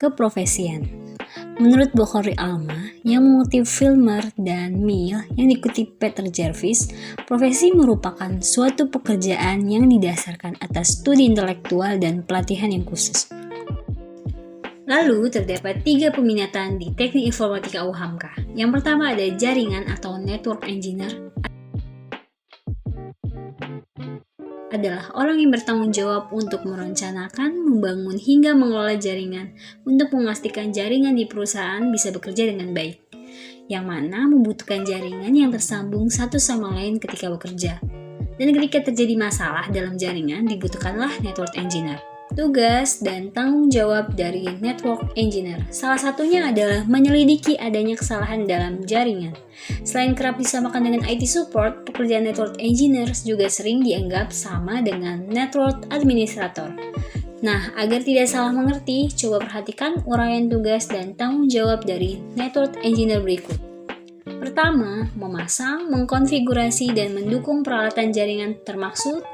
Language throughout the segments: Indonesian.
keprofesian. Menurut Bokhari Alma, yang mengutip Filmer dan Mill yang dikutip Peter Jarvis, profesi merupakan suatu pekerjaan yang didasarkan atas studi intelektual dan pelatihan yang khusus. Lalu terdapat 3 peminatan di teknik informatika UHAMKA. Yang pertama ada jaringan atau network engineer, adalah orang yang bertanggung jawab untuk merencanakan, membangun, hingga mengelola jaringan untuk memastikan jaringan di perusahaan bisa bekerja dengan baik, yang mana membutuhkan jaringan yang tersambung satu sama lain ketika bekerja. Dan ketika terjadi masalah dalam jaringan, dibutuhkanlah network engineer. Tugas dan tanggung jawab dari network engineer salah satunya adalah menyelidiki adanya kesalahan dalam jaringan. Selain kerap disamakan dengan IT support, pekerjaan network engineer juga sering dianggap sama dengan network administrator. Nah, agar tidak salah mengerti, coba perhatikan uraian tugas dan tanggung jawab dari network engineer berikut. Pertama, memasang, mengkonfigurasi, dan mendukung peralatan jaringan termaksud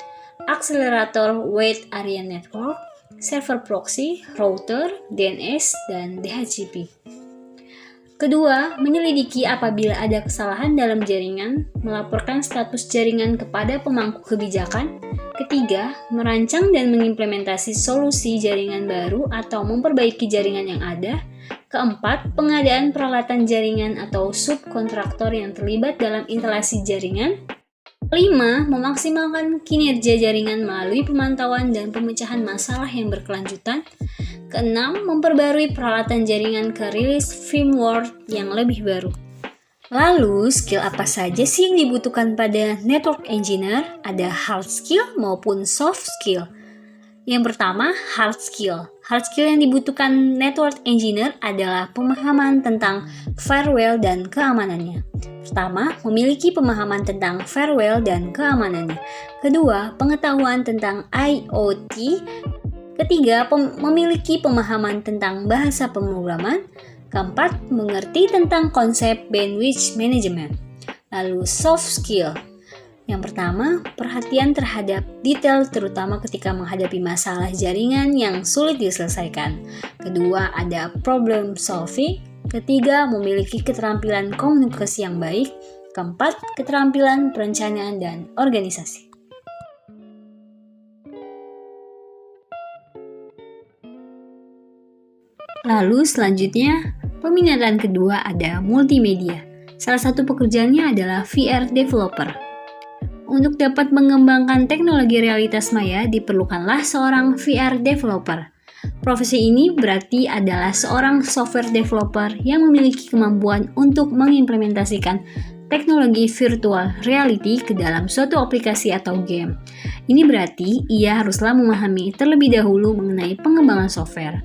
akselerator wide area network, server proxy, router, DNS, dan DHCP. Kedua, menyelidiki apabila ada kesalahan dalam jaringan, melaporkan status jaringan kepada pemangku kebijakan. Ketiga, merancang dan mengimplementasi solusi jaringan baru atau memperbaiki jaringan yang ada. Keempat, pengadaan peralatan jaringan atau subkontraktor yang terlibat dalam instalasi jaringan. 5. Memaksimalkan kinerja jaringan melalui pemantauan dan pemecahan masalah yang berkelanjutan. Keenam, memperbarui peralatan jaringan ke rilis firmware yang lebih baru. Lalu, skill apa saja sih yang dibutuhkan pada network engineer? Ada hard skill maupun soft skill. Yang pertama, hard skill. Hard skill yang dibutuhkan network engineer adalah pemahaman tentang firewall dan keamanannya. Pertama, memiliki pemahaman tentang firewall dan keamanannya. Kedua, pengetahuan tentang IoT. Ketiga, memiliki pemahaman tentang bahasa pemrograman. Keempat, mengerti tentang konsep bandwidth management. Lalu soft skill. Yang pertama, perhatian terhadap detail terutama ketika menghadapi masalah jaringan yang sulit diselesaikan. Kedua, ada problem solving. Ketiga, memiliki keterampilan komunikasi yang baik. Keempat, keterampilan perencanaan dan organisasi. Lalu selanjutnya, peminatan kedua ada multimedia. Salah satu pekerjaannya adalah VR developer. Untuk dapat mengembangkan teknologi realitas maya, diperlukanlah seorang VR developer. Profesi ini berarti adalah seorang software developer yang memiliki kemampuan untuk mengimplementasikan teknologi virtual reality ke dalam suatu aplikasi atau game. Ini berarti ia haruslah memahami terlebih dahulu mengenai pengembangan software.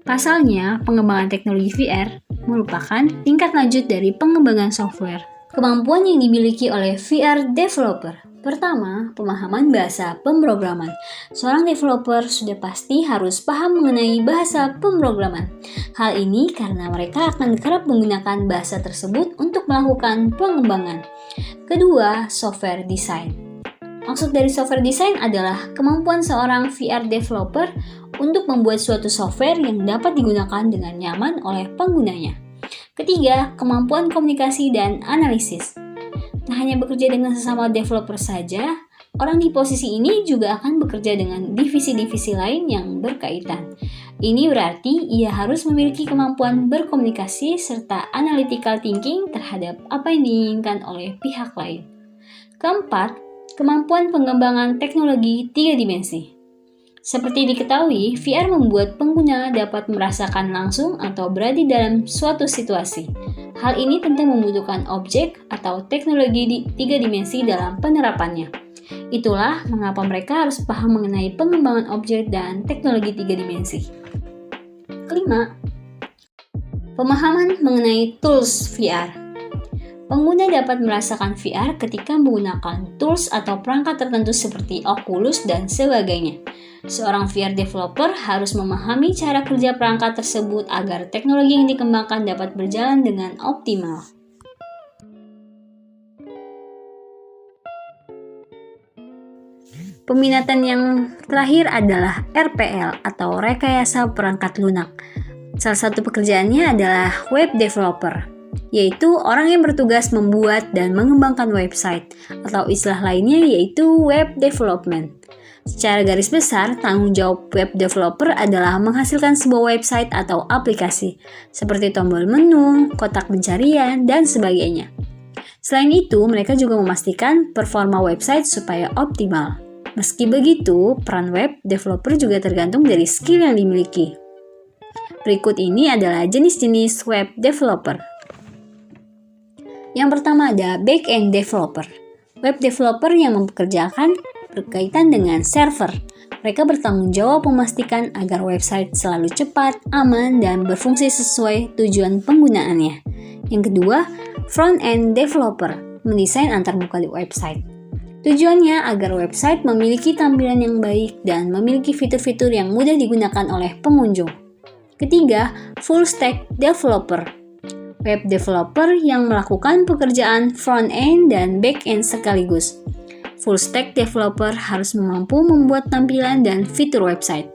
Pasalnya, pengembangan teknologi VR merupakan tingkat lanjut dari pengembangan software. Kemampuan yang dimiliki oleh VR developer. Pertama, pemahaman bahasa pemrograman. Seorang developer sudah pasti harus paham mengenai bahasa pemrograman. Hal ini karena mereka akan kerap menggunakan bahasa tersebut untuk melakukan pengembangan. Kedua, software design. Maksud dari software design adalah kemampuan seorang VR developer untuk membuat suatu software yang dapat digunakan dengan nyaman oleh penggunanya. Ketiga, kemampuan komunikasi dan analisis. Tak hanya bekerja dengan sesama developer saja, orang di posisi ini juga akan bekerja dengan divisi-divisi lain yang berkaitan. Ini berarti ia harus memiliki kemampuan berkomunikasi serta analytical thinking terhadap apa yang diinginkan oleh pihak lain. Keempat, kemampuan pengembangan teknologi 3 dimensi. Seperti diketahui, VR membuat pengguna dapat merasakan langsung atau berada dalam suatu situasi. Hal ini tentu membutuhkan objek atau teknologi di 3 dimensi dalam penerapannya. Itulah mengapa mereka harus paham mengenai pengembangan objek dan teknologi 3 dimensi. Kelima, pemahaman mengenai tools VR. Pengguna dapat merasakan VR ketika menggunakan tools atau perangkat tertentu seperti Oculus dan sebagainya. Seorang VR developer harus memahami cara kerja perangkat tersebut agar teknologi yang dikembangkan dapat berjalan dengan optimal. Peminatan yang terakhir adalah RPL atau rekayasa perangkat lunak. Salah satu pekerjaannya adalah web developer, yaitu orang yang bertugas membuat dan mengembangkan website, atau istilah lainnya yaitu web development. Secara garis besar, tanggung jawab web developer adalah menghasilkan sebuah website atau aplikasi, seperti tombol menu, kotak pencarian, dan sebagainya. Selain itu, mereka juga memastikan performa website supaya optimal. Meski begitu, peran web developer juga tergantung dari skill yang dimiliki. Berikut ini adalah jenis-jenis web developer. Yang pertama ada back-end developer. Web developer yang mempekerjakan berkaitan dengan server. Mereka bertanggung jawab memastikan agar website selalu cepat, aman, dan berfungsi sesuai tujuan penggunaannya. Yang kedua, front-end developer, mendesain antarmuka di website. Tujuannya agar website memiliki tampilan yang baik dan memiliki fitur-fitur yang mudah digunakan oleh pengunjung. Ketiga, full stack developer. Web developer yang melakukan pekerjaan front-end dan back-end sekaligus. Full stack developer harus mampu membuat tampilan dan fitur website,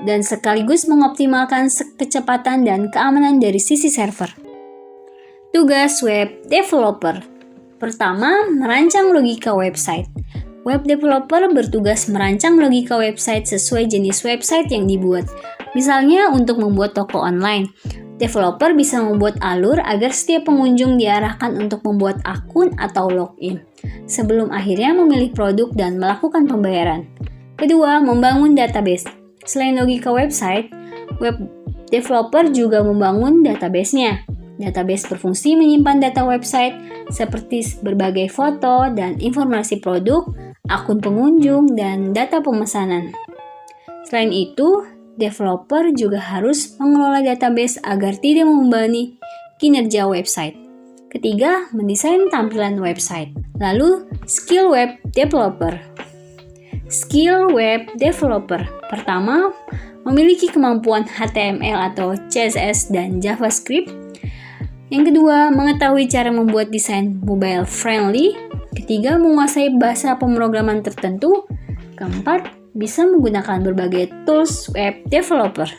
dan sekaligus mengoptimalkan kecepatan dan keamanan dari sisi server. Tugas web developer. Pertama, merancang logika website. Web developer bertugas merancang logika website sesuai jenis website yang dibuat. Misalnya untuk membuat toko online, developer bisa membuat alur agar setiap pengunjung diarahkan untuk membuat akun atau login, sebelum akhirnya memilih produk dan melakukan pembayaran. Kedua, membangun database. Selain logika website, web developer juga membangun database-nya. Database berfungsi menyimpan data website seperti berbagai foto dan informasi produk, akun pengunjung, dan data pemesanan. Selain itu, developer juga harus mengelola database agar tidak membebani kinerja website. Ketiga, mendesain tampilan website. Lalu, skill web developer. Skill web developer. Pertama, memiliki kemampuan HTML atau CSS dan JavaScript. Yang kedua, mengetahui cara membuat desain mobile friendly. Ketiga, menguasai bahasa pemrograman tertentu. Keempat, bisa menggunakan berbagai tools web developer.